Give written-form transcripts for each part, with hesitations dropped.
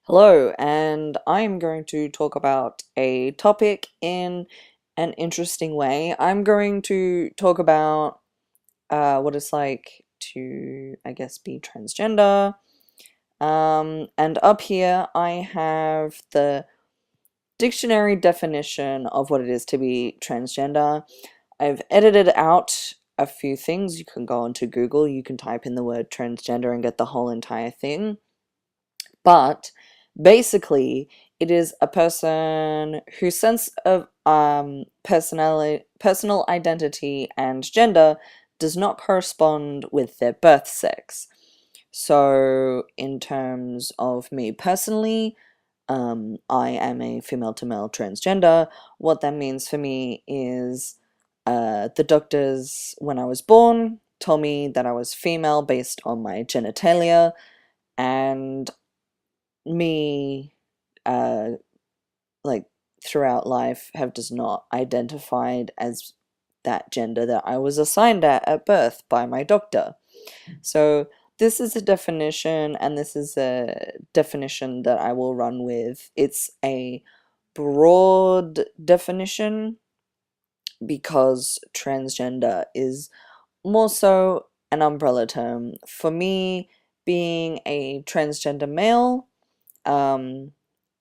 Hello, and I'm going to talk about a topic in an interesting way. I'm going to talk about what it's like to, I guess, be transgender. And up here I have the dictionary definition of what it is to be transgender. I've edited out a few things. You can go onto Google, you can type in the word transgender and get the whole entire thing. But basically, it is a person whose sense of personal identity and gender does not correspond with their birth sex. So, in terms of me personally, I am a female to male transgender. What that means for me is the doctors, when I was born, told me that I was female based on my genitalia, and me uh like throughout life have just not identified as that gender that I was assigned at birth by my doctor. So this is a definition, and this is a definition that I will run with. It's a broad definition because transgender is more so an umbrella term. For me, being a transgender male um,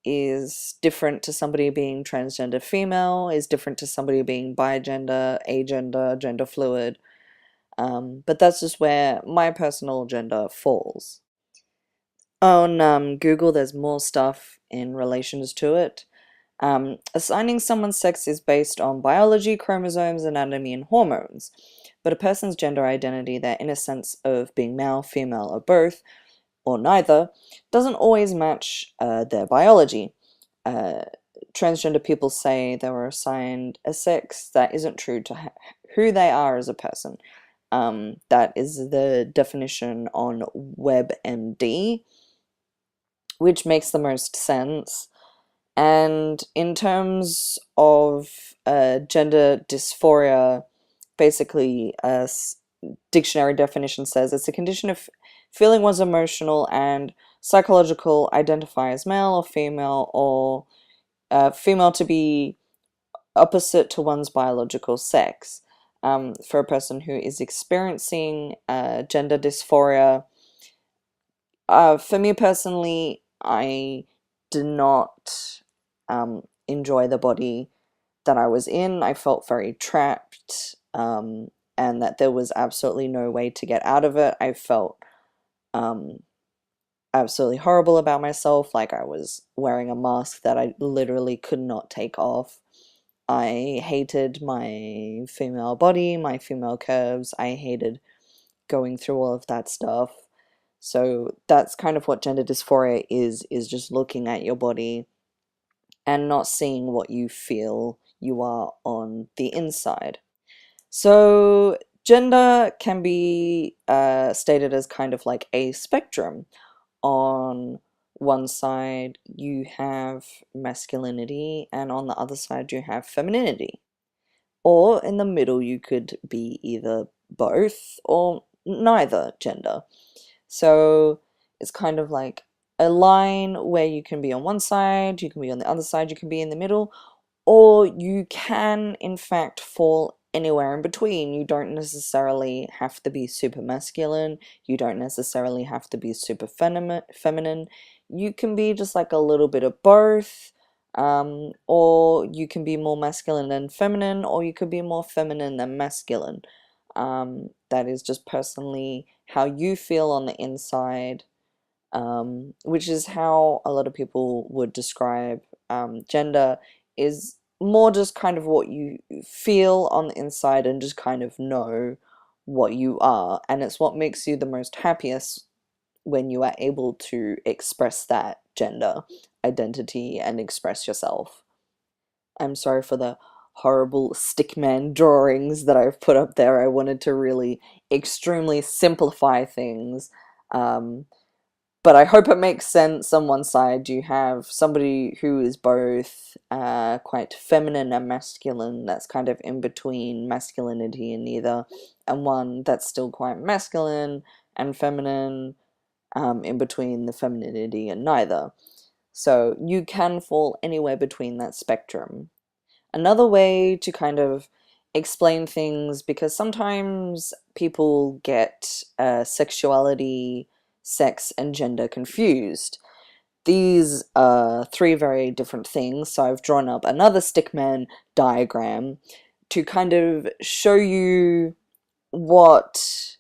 is different to somebody being transgender female, is different to somebody being bigender, agender, gender fluid. But that's just where my personal gender falls. On Google, there's more stuff in relations to it. Assigning someone's sex is based on biology, chromosomes, anatomy, and hormones. But a person's gender identity, their inner sense of being male, female, or both, or neither, doesn't always match their biology. Uh, Transgender people say they were assigned a sex that isn't true to who they are as a person. That is the definition on WebMD, which makes the most sense. And in terms of gender dysphoria, basically, a dictionary definition says it's a condition of feeling one's emotional and psychological identify as male or female, or female to be opposite to one's biological sex. For a person who is experiencing gender dysphoria, for me personally, I did not enjoy the body that I was in. I felt very trapped, and that there was absolutely no way to get out of it. I felt um, absolutely horrible about myself, like I was wearing a mask that I literally could not take off. I hated my female body, my female curves. I hated going through all of that stuff. So that's kind of what gender dysphoria is just looking at your body and not seeing what you feel you are on the inside. So gender can be stated as kind of like a spectrum. On one side you have masculinity, and on the other side you have femininity. Or in the middle you could be either both or neither gender. So it's kind of like a line where you can be on one side, you can be on the other side, you can be in the middle, or you can in fact fall anywhere in between. You don't necessarily have to be super masculine, you don't necessarily have to be super feminine. You can be just like a little bit of both, or you can be more masculine than feminine, or you could be more feminine than masculine. That is just personally how you feel on the inside, which is how a lot of people would describe gender, is more just kind of what you feel on the inside and just kind of know what you are. And it's what makes you the most happiest when you are able to express that gender identity and express yourself. I'm sorry for the horrible stickman drawings that I've put up there. I wanted to really extremely simplify things. Um, but I hope it makes sense. On one side, you have somebody who is both quite feminine and masculine, that's kind of in between masculinity and neither, and one that's still quite masculine and feminine, in between the femininity and neither. So you can fall anywhere between that spectrum. Another way to kind of explain things, because sometimes people get sexuality, sex, and gender confused. These are three very different things, so I've drawn up another stickman diagram to kind of show you what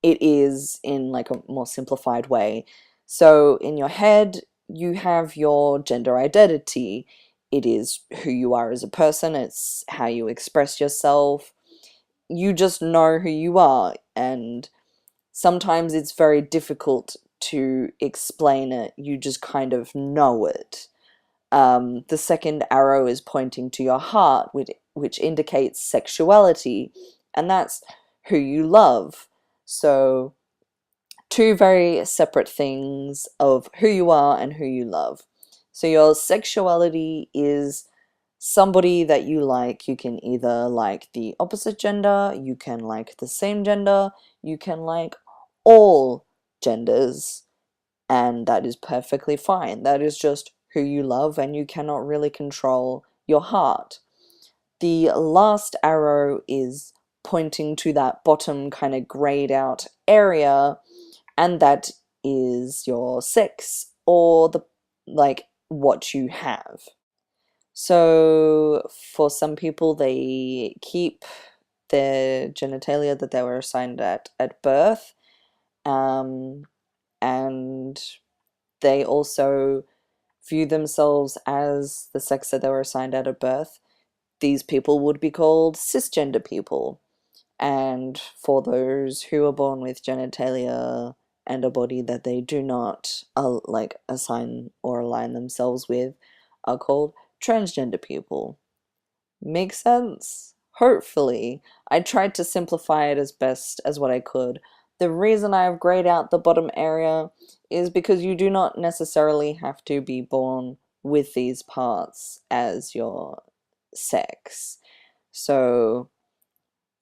it is in like a more simplified way. So in your head, you have your gender identity. It is who you are as a person, it's how you express yourself. You just know who you are, and sometimes it's very difficult to explain it. You just kind of know it. The second arrow is pointing to your heart, which indicates sexuality, and that's who you love. So two very separate things of who you are and who you love. So your sexuality is somebody that you like. You can either like the opposite gender, you can like the same gender, you can like all genders, and that is perfectly fine. That is just who you love, and you cannot really control your heart. The last arrow is pointing to that bottom kind of grayed out area, and that is your sex, or the like what you have. So for some people, they keep their genitalia that they were assigned at birth, um, and they also view themselves as the sex that they were assigned at birth. These people would be called cisgender people. And for those who are born with genitalia and a body that they do not like assign or align themselves with, are called transgender people. Make sense? Hopefully. I tried to simplify it as best as what I could. The reason I have grayed out the bottom area is because you do not necessarily have to be born with these parts as your sex. So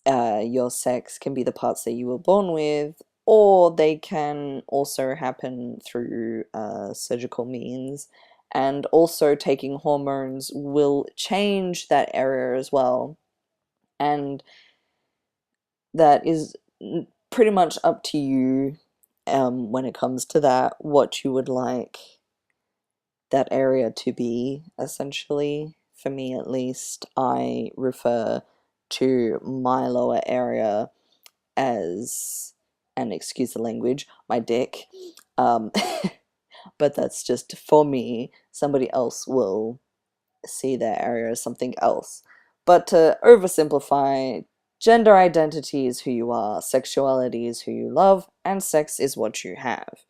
your sex can be the parts that you were born with, or they can also happen through surgical means. And also, taking hormones will change that area as well. And that is pretty much up to you when it comes to that, what you would like that area to be, essentially. For me, at least, I refer to my lower area as, and excuse the language, my dick. Um, but that's just for me. Somebody else will see their area as something else. But to oversimplify, gender identity is who you are, sexuality is who you love, and sex is what you have.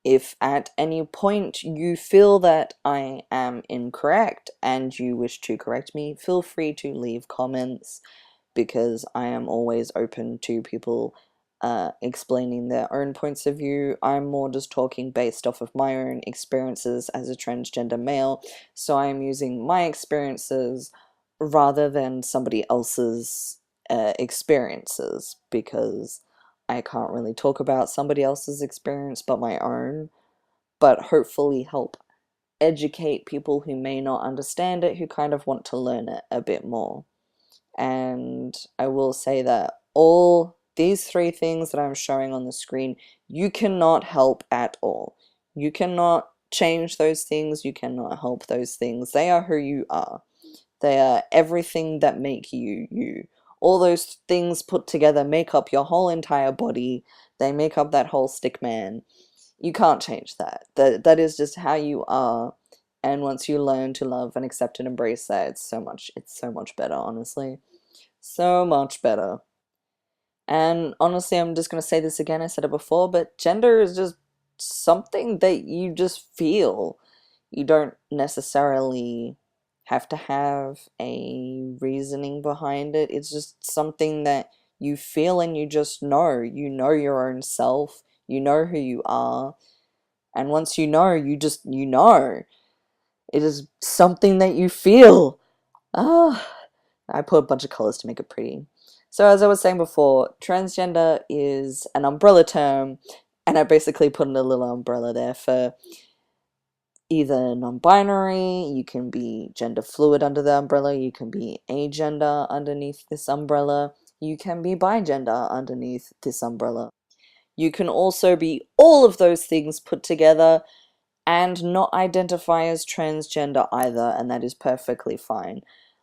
If at any point you feel that I am incorrect and you wish to correct me, feel free to leave comments, because I am always open to people explaining their own points of view. I'm more just talking based off of my own experiences as a transgender male, so I'm using my experiences rather than somebody else's experiences, because I can't really talk about somebody else's experience but my own, but hopefully help educate people who may not understand it, who kind of want to learn it a bit more. And I will say that all these three things that I'm showing on the screen, you cannot help at all. You cannot change those things, you cannot help those things. They are who you are. They are everything that make you you. All those things put together make up your whole entire body. They make up that whole stick man. You can't change that. That is just how you are. And once you learn to love and accept and embrace that, it's so much better, honestly. So much better. And honestly, I'm just going to say this again, I said it before, but gender is just something that you just feel. You don't necessarily have to have a reasoning behind it. It's just something that you feel and you just know. You know your own self. You know who you are. And once you know, you know. It is something that you feel. Ah, I put a bunch of colors to make it pretty. So as I was saying before, transgender is an umbrella term, and I basically put in a little umbrella there for either non-binary, you can be gender fluid under the umbrella, you can be agender underneath this umbrella, you can be bigender underneath this umbrella. You can also be all of those things put together and not identify as transgender either, and that is perfectly fine.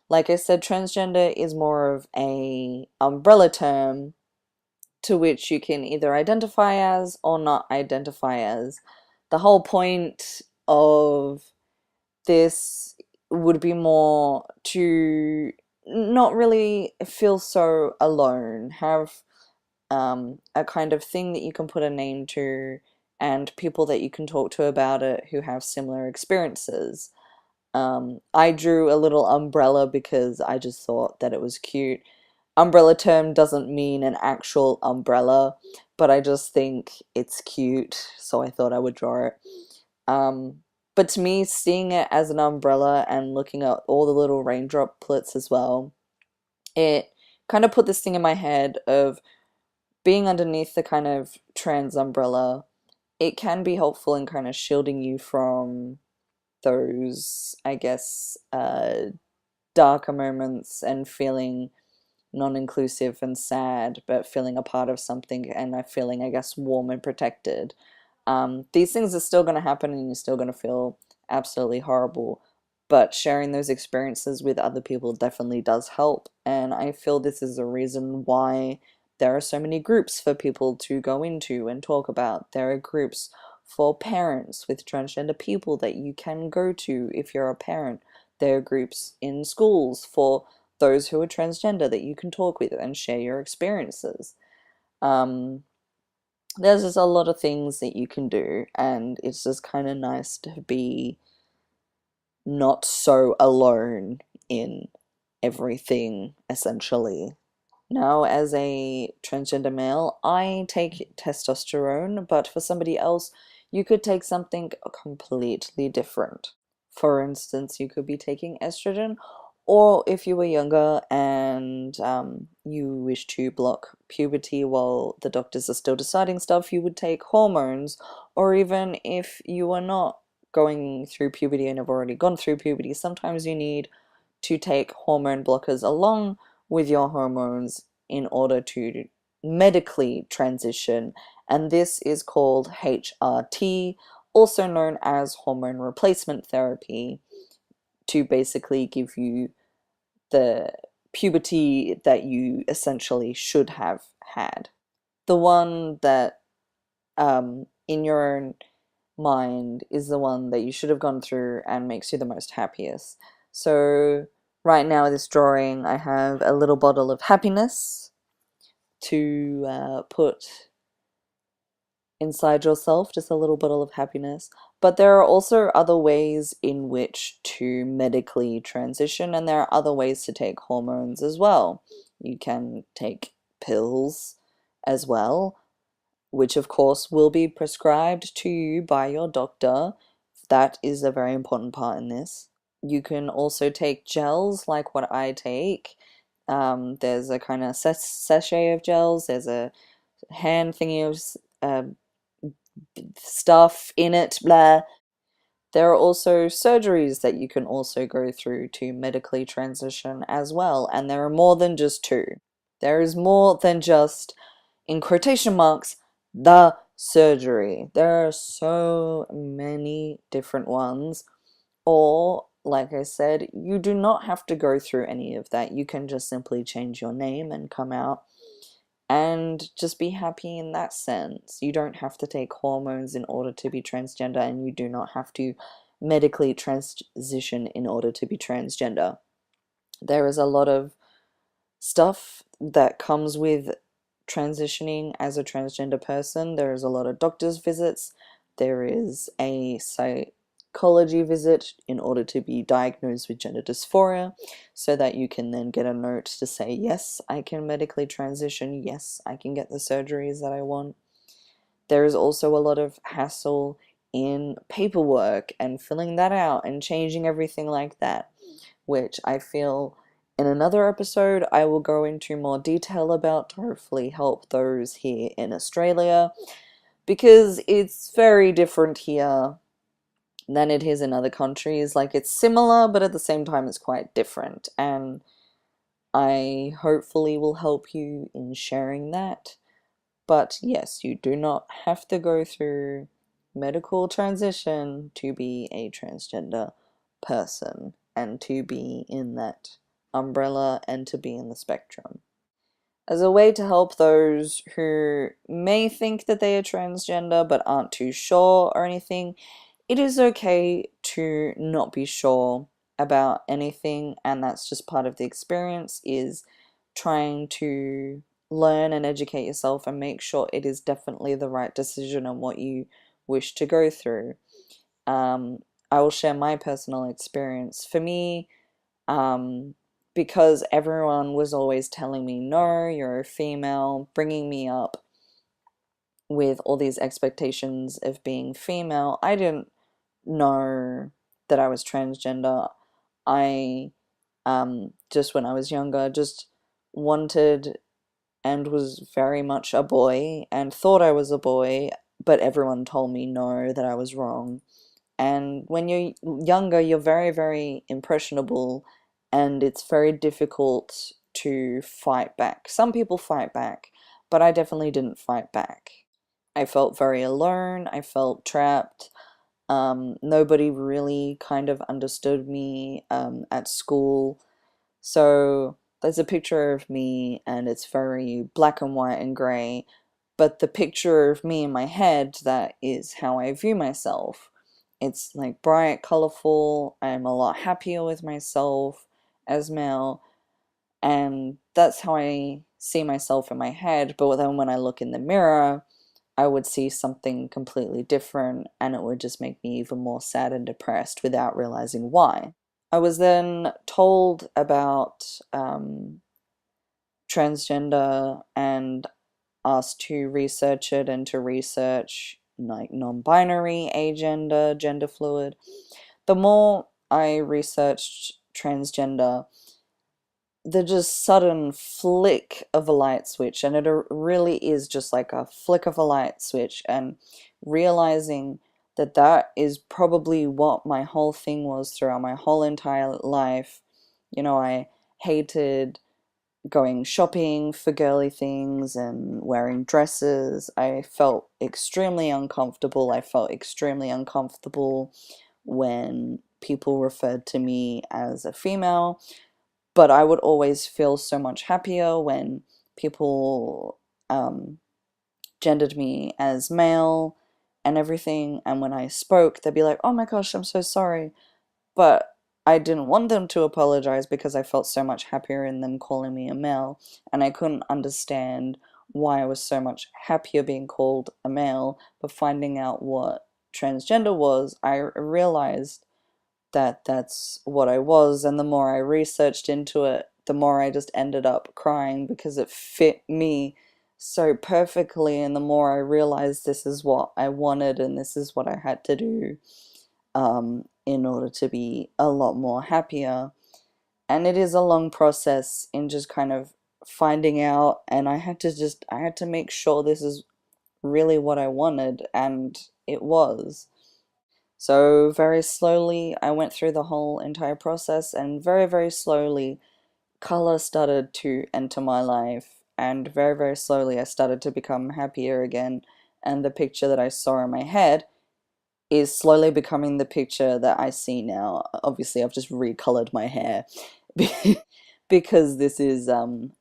Like I said, transgender is more of a umbrella term to which you can either identify as or not identify as. The whole point of this would be more to not really feel so alone, have a kind of thing that you can put a name to and people that you can talk to about it who have similar experiences. I drew a little umbrella because I just thought that it was cute. Umbrella term doesn't mean an actual umbrella, but I just think it's cute, so I thought I would draw it. Um, but to me, seeing it as an umbrella and looking at all the little raindroplets as well, it kind of put this thing in my head of being underneath the kind of trans umbrella. It can be helpful in kind of shielding you from those, I guess, darker moments and feeling non-inclusive and sad, but feeling a part of something and feeling, I guess, warm and protected. These things are still going to happen and you're still going to feel absolutely horrible, but sharing those experiences with other people definitely does help. And I feel this is a reason why there are so many groups for people to go into and talk about. There are groups for parents with transgender people that you can go to if you're a parent. There are groups in schools for those who are transgender that you can talk with and share your experiences. Um, there's just a lot of things that you can do, and it's just kind of nice to be not so alone in everything, essentially. Now, as a transgender male, I take testosterone, but for somebody else, you could take something completely different. For instance, you could be taking estrogen, or if you were younger and you wish to block puberty while the doctors are still deciding stuff, you would take hormones, or even if you are not going through puberty and have already gone through puberty, sometimes you need to take hormone blockers along with your hormones in order to medically transition, and this is called HRT, also known as hormone replacement therapy, to basically give you the puberty that you essentially should have had. The one that, in your own mind, is the one that you should have gone through and makes you the most happiest. So, right now, in this drawing, I have a little bottle of happiness to put inside yourself, just a little bottle of happiness. But there are also other ways in which to medically transition, and there are other ways to take hormones as well. You can take pills as well, which of course will be prescribed to you by your doctor. That is a very important part in this. You can also take gels like what I take. There's a kind of sachet of gels, there's a hand thingy of stuff in it, blah. There are also surgeries that you can also go through to medically transition as well, and there are more than just two. There is more than just, in quotation marks, the surgery. There are so many different ones, or, like I said, you do not have to go through any of that. You can just simply change your name and come out and just be happy in that sense. You don't have to take hormones in order to be transgender, and you do not have to medically transition in order to be transgender. There is a lot of stuff that comes with transitioning as a transgender person. There is a lot of doctor's visits. There is a psychology visit in order to be diagnosed with gender dysphoria, so that you can then get a note to say, yes, I can medically transition, yes, I can get the surgeries that I want. There is also a lot of hassle in paperwork and filling that out and changing everything like that, which I feel in another episode I will go into more detail about to hopefully help those here in Australia, because it's very different here than it is in other countries. Like, it's similar, but at the same time, it's quite different. And I hopefully will help you in sharing that. But yes, you do not have to go through medical transition to be a transgender person and to be in that umbrella and to be in the spectrum. As a way to help those who may think that they are transgender but aren't too sure or anything, it is okay to not be sure about anything, and that's just part of the experience, is trying to learn and educate yourself and make sure it is definitely the right decision and what you wish to go through. Um, I will share my personal experience. For me, um, because everyone was always telling me, no, you're a female, bringing me up with all these expectations of being female, I didn't know that I was transgender. I just when I was younger, just wanted and was very much a boy and thought I was a boy, but everyone told me no, that I was wrong. And when you're younger, you're very, very impressionable, and it's very difficult to fight back. Some people fight back, but I definitely didn't fight back. I felt very alone, I felt trapped. Nobody really kind of understood me at school. So there's a picture of me, and it's very black and white and grey. But the picture of me in my head, that is how I view myself. It's like bright, colorful. I'm a lot happier with myself as male, and that's how I see myself in my head. But then when I look in the mirror, I would see something completely different, and it would just make me even more sad and depressed without realizing why. I was then told about transgender and asked to research it and to research like non-binary, agender, gender fluid. The more I researched transgender, the just sudden flick of a light switch, and it really is just like a flick of a light switch, and realizing that that is probably what my whole thing was throughout my whole entire life. You know, I hated going shopping for girly things and wearing dresses. I felt extremely uncomfortable. I felt extremely uncomfortable when people referred to me as a female, but I would always feel so much happier when people gendered me as male and everything. And when I spoke, they'd be like, oh my gosh, I'm so sorry. But I didn't want them to apologize because I felt so much happier in them calling me a male. And I couldn't understand why I was so much happier being called a male. But finding out what transgender was, I realized that that's what I was. And the more I researched into it, the more I just ended up crying because it fit me so perfectly. And the more I realized this is what I wanted and this is what I had to do in order to be a lot more happier. And it is a long process in just kind of finding out. And I had to make sure this is really what I wanted. And it was. So very slowly, I went through the whole entire process, and very, very slowly, color started to enter my life, and very, very slowly, I started to become happier again. And the picture that I saw in my head is slowly becoming the picture that I see now. Obviously, I've just recolored my hair because this is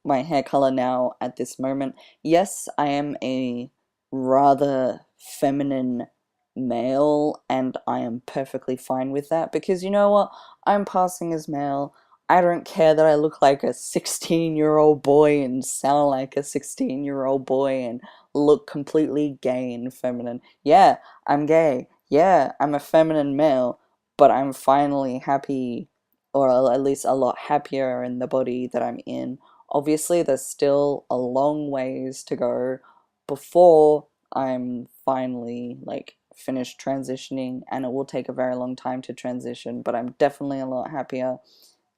my hair color now at this moment. Yes, I am a rather feminine male, and I am perfectly fine with that because you know what? I'm passing as male. I don't care that I look like a 16-year-old boy and sound like a 16-year-old boy and look completely gay and feminine. Yeah, I'm gay. Yeah, I'm a feminine male, but I'm finally happy, or at least a lot happier in the body that I'm in. Obviously, there's still a long ways to go before I'm finally like finished transitioning, and it will take a very long time to transition, but I'm definitely a lot happier,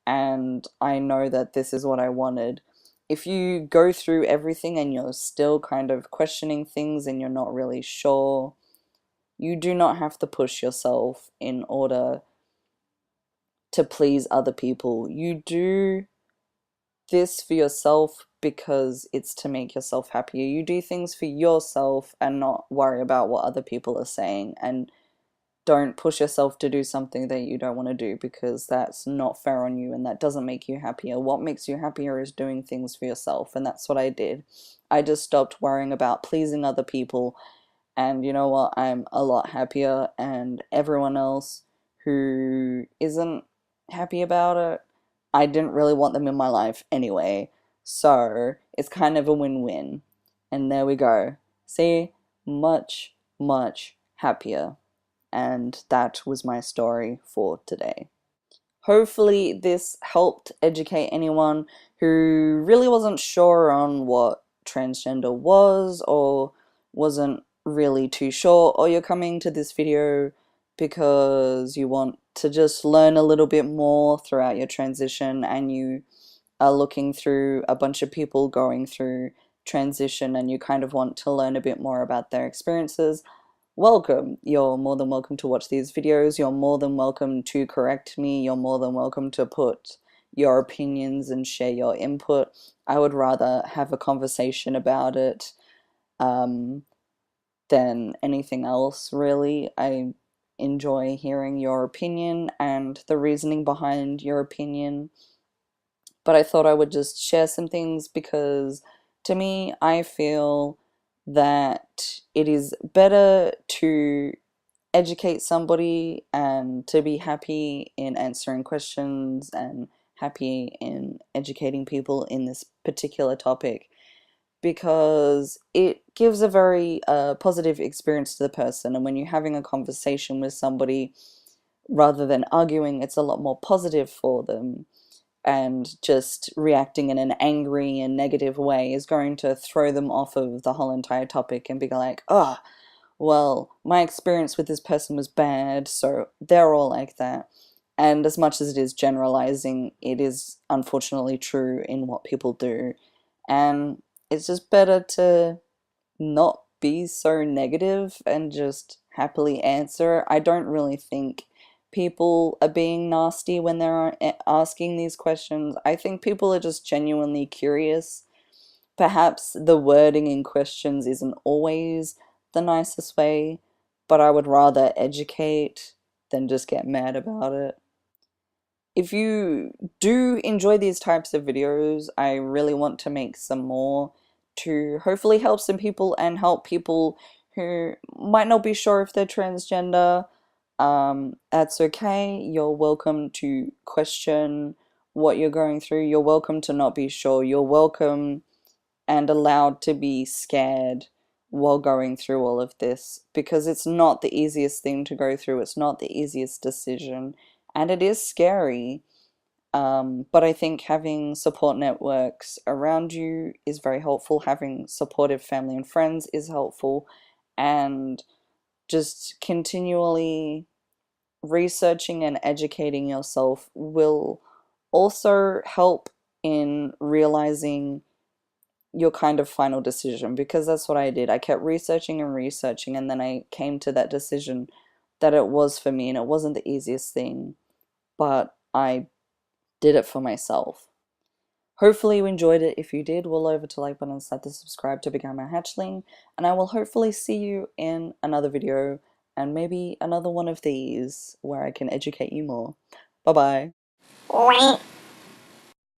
and I know that this is what I wanted. If you go through everything and you're still kind of questioning things and you're not really sure, You do not have to push yourself in order to please other people. You do this for yourself because it's to make yourself happier. You do things for yourself and not worry about what other people are saying. And don't push yourself to do something that you don't want to do, because that's not fair on you and that doesn't make you happier. What makes you happier is doing things for yourself, and that's what I did. I just stopped worrying about pleasing other people, and you know what? I'm a lot happier, and everyone else who isn't happy about it, I didn't really want them in my life anyway. So it's kind of a win-win. And there we go. See? Much, much happier. And that was my story for today. Hopefully, this helped educate anyone who really wasn't sure on what transgender was, or wasn't really too sure, or you're coming to this video because you want to just learn a little bit more throughout your transition, and you are looking through a bunch of people going through transition and you kind of want to learn a bit more about their experiences. Welcome. You're more than welcome to watch these videos. You're more than welcome to correct me. You're more than welcome to put your opinions and share your input. I would rather have a conversation about it than anything else, really. I enjoy hearing your opinion and the reasoning behind your opinion. But I thought I would just share some things because, to me, I feel that it is better to educate somebody and to be happy in answering questions and happy in educating people in this particular topic, because it gives a very positive experience to the person. And when you're having a conversation with somebody, rather than arguing, it's a lot more positive for them. And just reacting in an angry and negative way is going to throw them off of the whole entire topic and be like, oh, well, my experience with this person was bad, so they're all like that. And as much as it is generalizing, it is unfortunately true in what people do. And it's just better to not be so negative and just happily answer. I don't really think people are being nasty when they're asking these questions. I think people are just genuinely curious. Perhaps the wording in questions isn't always the nicest way, but I would rather educate than just get mad about it. If you do enjoy these types of videos, I really want to make some more to hopefully help some people and help people who might not be sure if they're transgender. That's okay. You're welcome to question what you're going through. You're welcome to not be sure. You're welcome and allowed to be scared while going through all of this, because it's not the easiest thing to go through. It's not the easiest decision, and it is scary. But I think having support networks around you is very helpful. Having supportive family and friends is helpful, and just continually researching and educating yourself will also help in realizing your kind of final decision, because that's what I did. I kept researching and researching, and then I came to that decision that it was for me, and it wasn't the easiest thing, but I did it for myself. Hopefully you enjoyed it. If you did, roll over to like button and slap the subscribe to become a hatchling, and I will hopefully see you in another video, and maybe another one of these where I can educate you more. Bye bye.